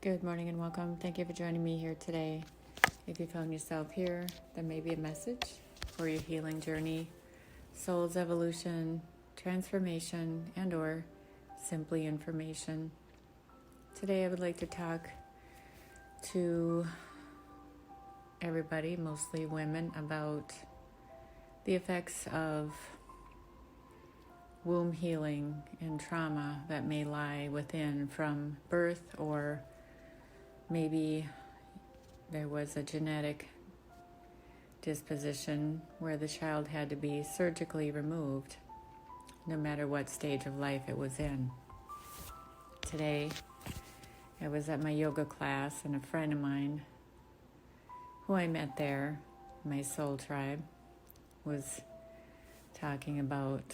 Good morning and welcome. Thank you for joining me here today. If you found yourself here, there may be a message for your healing journey, soul's evolution, transformation, and or simply information. Today I would like to talk to everybody, mostly women, about the effects of womb healing and trauma that may lie within from birth, or maybe there was a genetic disposition where the child had to be surgically removed, no matter what stage of life it was in. Today, I was at my yoga class, and a friend of mine who I met there, my soul tribe, was talking about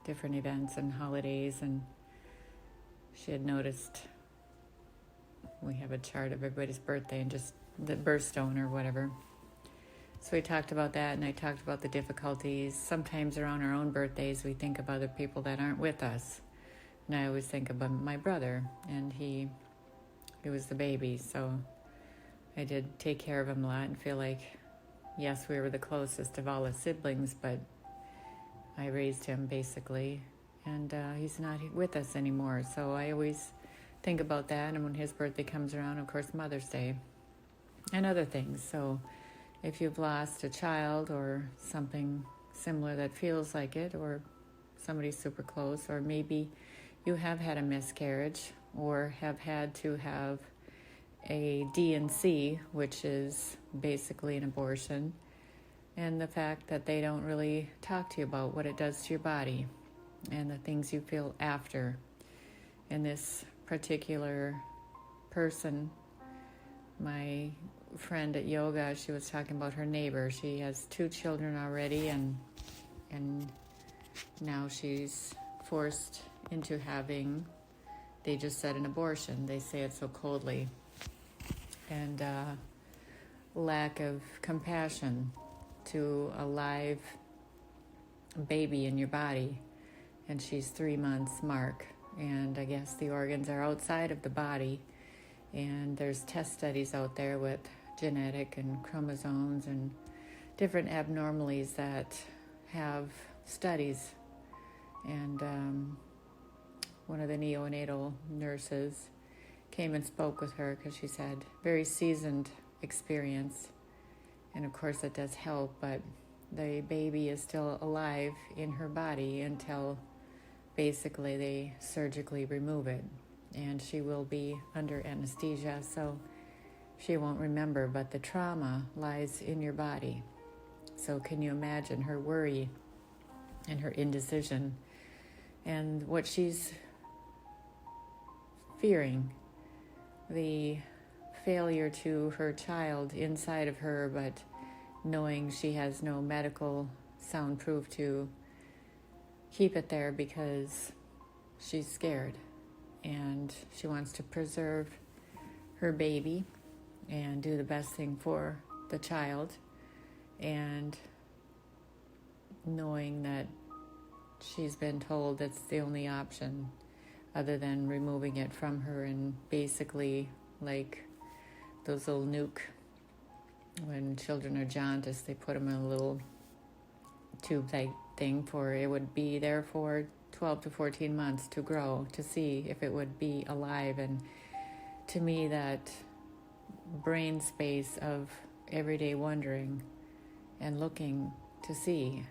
different events and holidays, and she had noticed we have a chart of everybody's birthday and just the birthstone or whatever. So we talked about that, and I talked about the difficulties. Sometimes around our own birthdays, we think of other people that aren't with us. And I always think about my brother, and he was the baby, so I did take care of him a lot and feel like, yes, we were the closest of all his siblings, but I raised him basically, and he's not with us anymore. So I always think about that, and when his birthday comes around, of course, Mother's Day and other things. So if you've lost a child or something similar that feels like it, or somebody super close, or maybe you have had a miscarriage or have had to have a D&C, which is basically an abortion, and the fact that they don't really talk to you about what it does to your body and the things you feel after. In this particular person, my friend at yoga, she was talking about her neighbor. She has 2 children already, and now she's forced into having, they just said, an abortion. They say it so coldly. And lack of compassion to a live baby in your body. And she's 3 months mark. And I guess the organs are outside of the body, and there's test studies out there with genetic and chromosomes and different abnormalities that have studies. And one of the neonatal nurses came and spoke with her because she's had very seasoned experience, and of course it does help, but the baby is still alive in her body until basically they surgically remove it, and she will be under anesthesia, so she won't remember, but the trauma lies in your body. So can you imagine her worry and her indecision and what she's fearing, the failure to her child inside of her, but knowing she has no medical soundproof to keep it there because she's scared and she wants to preserve her baby and do the best thing for the child, and knowing that she's been told that's the only option other than removing it from her, and basically like those little nuke, when children are jaundiced, they put them in a little tube thing for it would be there for 12 to 14 months to grow, to see if it would be alive. And to me, that brain space of everyday wondering and looking to see,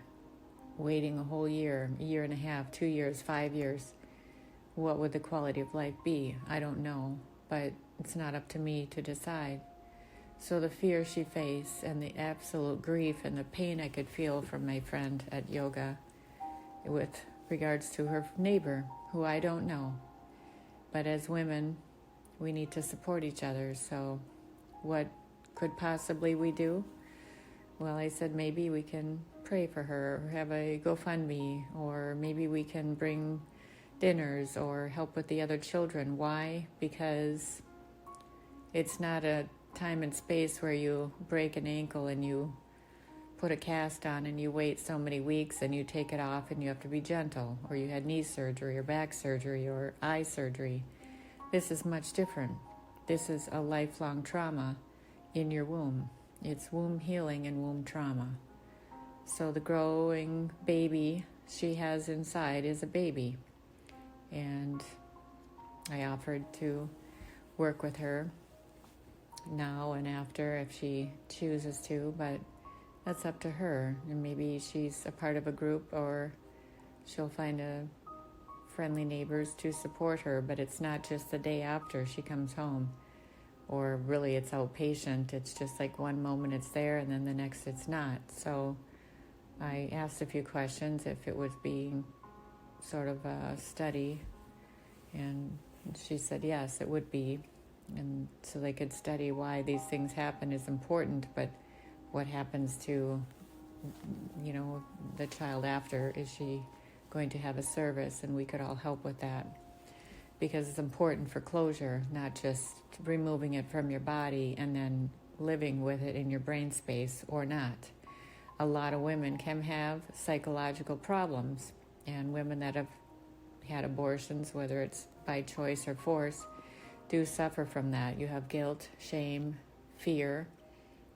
waiting a whole year, a year and a half, 2 years, 5 years, what would the quality of life be? I don't know, but it's not up to me to decide. So the fear she faced, and the absolute grief and the pain I could feel from my friend at yoga with regards to her neighbor, who I don't know. But as women, we need to support each other. So what could possibly we do? Well, I said maybe we can pray for her, or have a GoFundMe, or maybe we can bring dinners or help with the other children. Why? Because it's not a time and space where you break an ankle and you put a cast on and you wait so many weeks and you take it off and you have to be gentle, or you had knee surgery or back surgery or eye surgery. This is much different. This is a lifelong trauma in your womb. It's womb healing and womb trauma. So the growing baby she has inside is a baby. And I offered to work with her now and after if she chooses to, but that's up to her. And maybe she's a part of a group, or she'll find friendly neighbors to support her, but it's not just the day after she comes home, or really it's outpatient. It's just like one moment it's there and then the next it's not. So I asked a few questions if it would be sort of a study, and she said yes, it would be. And so they could study why these things happen is important, but what happens to, the child after? Is she going to have a service? And we could all help with that, because it's important for closure, not just removing it from your body and then living with it in your brain space or not. A lot of women can have psychological problems, and women that have had abortions, whether it's by choice or force, do suffer from that. You have guilt, shame, fear,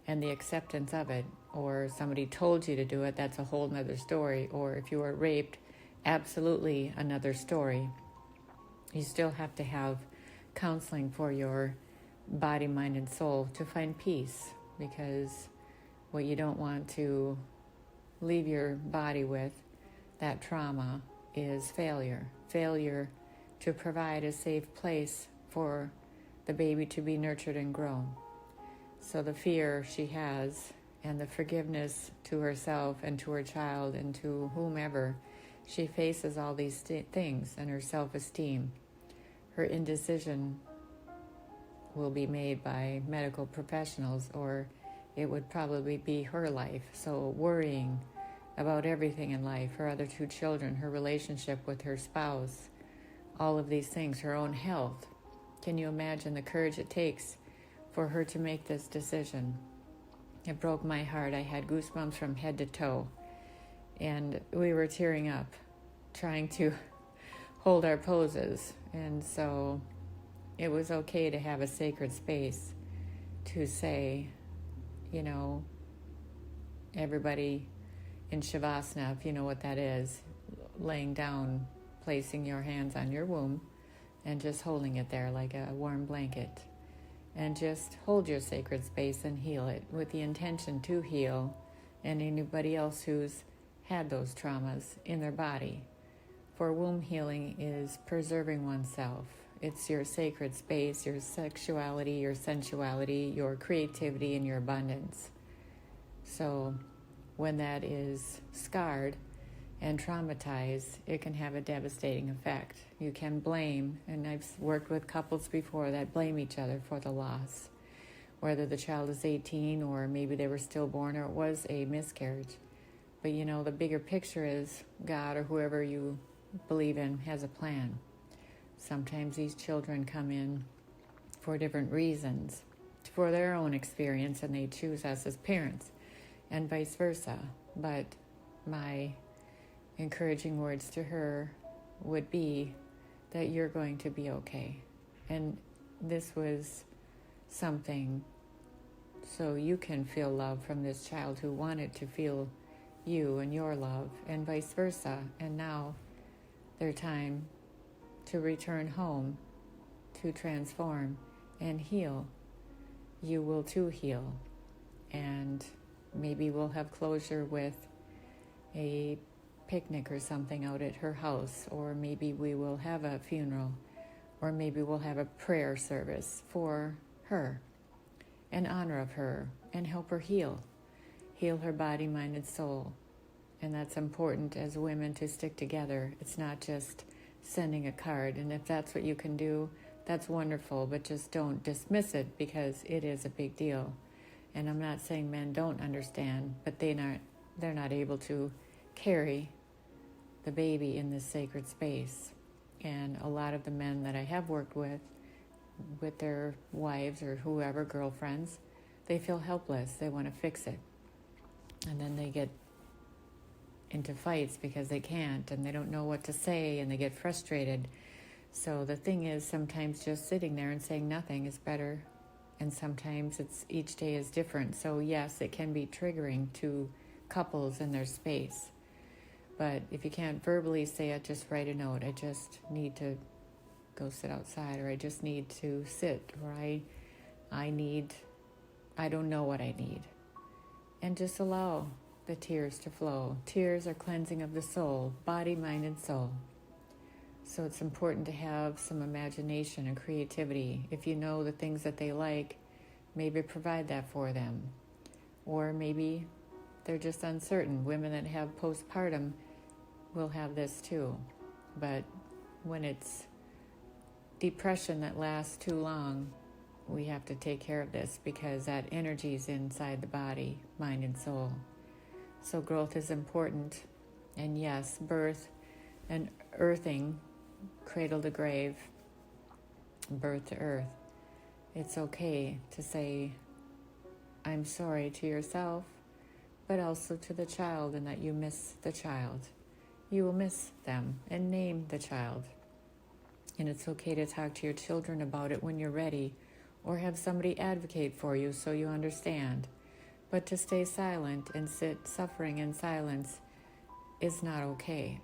and the acceptance of it. Or somebody told you to do it, that's a whole nother story. Or if you were raped, absolutely another story. You still have to have counseling for your body, mind, and soul to find peace, because what you don't want to leave your body with, that trauma, is failure. Failure to provide a safe place for the baby to be nurtured and grown. So the fear she has, and the forgiveness to herself and to her child and to whomever, she faces all these things, and her self-esteem. Her indecision will be made by medical professionals, or it would probably be her life. So worrying about everything in life, her other 2 children, her relationship with her spouse, all of these things, her own health. Can you imagine the courage it takes for her to make this decision? It broke my heart. I had goosebumps from head to toe, and we were tearing up, trying to hold our poses. And so it was okay to have a sacred space to say, everybody in Shavasana, if you know what that is, laying down, placing your hands on your womb and just holding it there like a warm blanket, and just hold your sacred space and heal it with the intention to heal and anybody else who's had those traumas in their body. For womb healing is preserving oneself. It's your sacred space, your sexuality, your sensuality, your creativity, and your abundance. So when that is scarred and traumatized, it can have a devastating effect. You can blame, and I've worked with couples before that blame each other for the loss, whether the child is 18 or maybe they were stillborn or it was a miscarriage. But the bigger picture is God, or whoever you believe in, has a plan. Sometimes these children come in for different reasons, for their own experience, and they choose us as parents, and vice versa. But my encouraging words to her would be that you're going to be okay. And this was something so you can feel love from this child who wanted to feel you and your love, and vice versa. And now their time to return home, to transform and heal. You will too heal. And maybe we'll have closure with a picnic or something out at her house, or maybe we will have a funeral, or maybe we'll have a prayer service for her in honor of her, and help her heal her body, mind, and soul. And that's important as women, to stick together. It's not just sending a card, and if that's what you can do, that's wonderful, but just don't dismiss it, because it is a big deal. And I'm not saying men don't understand, but they're not able to carry the baby in this sacred space. And a lot of the men that I have worked with their wives or whoever, girlfriends, they feel helpless. They want to fix it. And then they get into fights because they can't, and they don't know what to say, and they get frustrated. So the thing is, sometimes just sitting there and saying nothing is better, and sometimes each day is different. So yes, it can be triggering to couples in their space. But if you can't verbally say it, just write a note. I just need to go sit outside, or I just need to sit, or I don't know what I need. And just allow the tears to flow. Tears are cleansing of the soul, body, mind, and soul. So it's important to have some imagination and creativity. If you know the things that they like, maybe provide that for them. Or maybe they're just uncertain. Women that have postpartum will have this too. But when it's depression that lasts too long, we have to take care of this, because that energy is inside the body, mind, and soul. So growth is important. And yes, birth and earthing, cradle to grave, birth to earth. It's okay to say, I'm sorry to yourself, but also to the child, and that you miss the child. You will miss them, and name the child. And it's okay to talk to your children about it when you're ready, or have somebody advocate for you so you understand. But to stay silent and sit suffering in silence is not okay,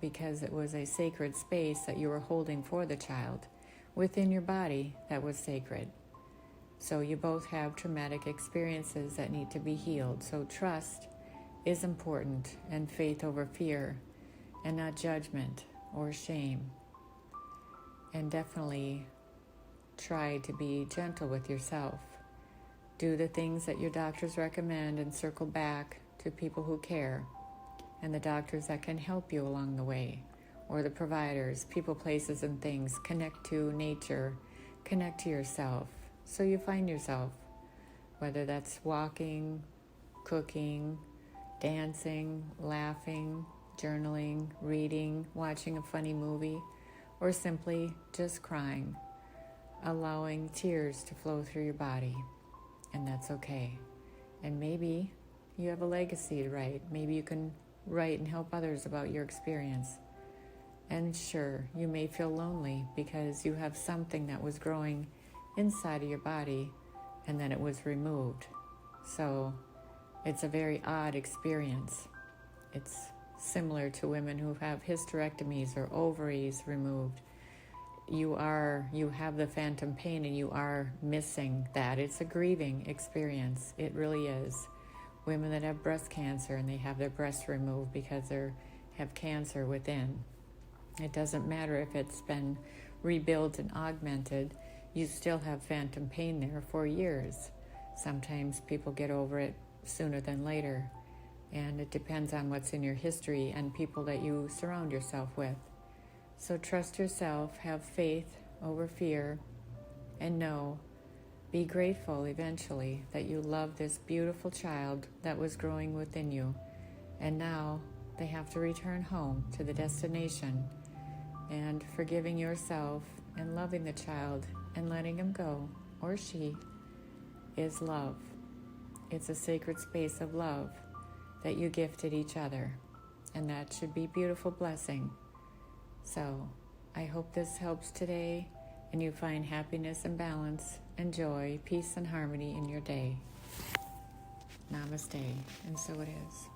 because it was a sacred space that you were holding for the child within your body that was sacred. So you both have traumatic experiences that need to be healed. So trust is important, and faith over fear, and not judgment or shame. And definitely try to be gentle with yourself. Do the things that your doctors recommend, and circle back to people who care, and the doctors that can help you along the way, or the providers, people, places, and things. Connect to nature, connect to yourself, so you find yourself, whether that's walking, cooking, dancing, laughing, journaling, reading, watching a funny movie, or simply just crying, allowing tears to flow through your body. And that's okay. And maybe you have a legacy to write. Maybe you can write and help others about your experience. And sure, you may feel lonely because you have something that was growing inside of your body and then it was removed. So it's a very odd experience. It's similar to women who have hysterectomies or ovaries removed. You have the phantom pain, and you are missing that. It's a grieving experience. It really is. Women that have breast cancer and they have their breasts removed because they have cancer within. It doesn't matter if it's been rebuilt and augmented. You still have phantom pain there for years. Sometimes people get over it sooner than later. And it depends on what's in your history and people that you surround yourself with. So trust yourself, have faith over fear, and be grateful eventually that you love this beautiful child that was growing within you. And now they have to return home to the destination. And forgiving yourself and loving the child and letting him go, or she, is love. It's a sacred space of love that you gifted each other. And that should be a beautiful blessing. So I hope this helps today, and you find happiness and balance and joy, peace and harmony in your day. Namaste. And so it is.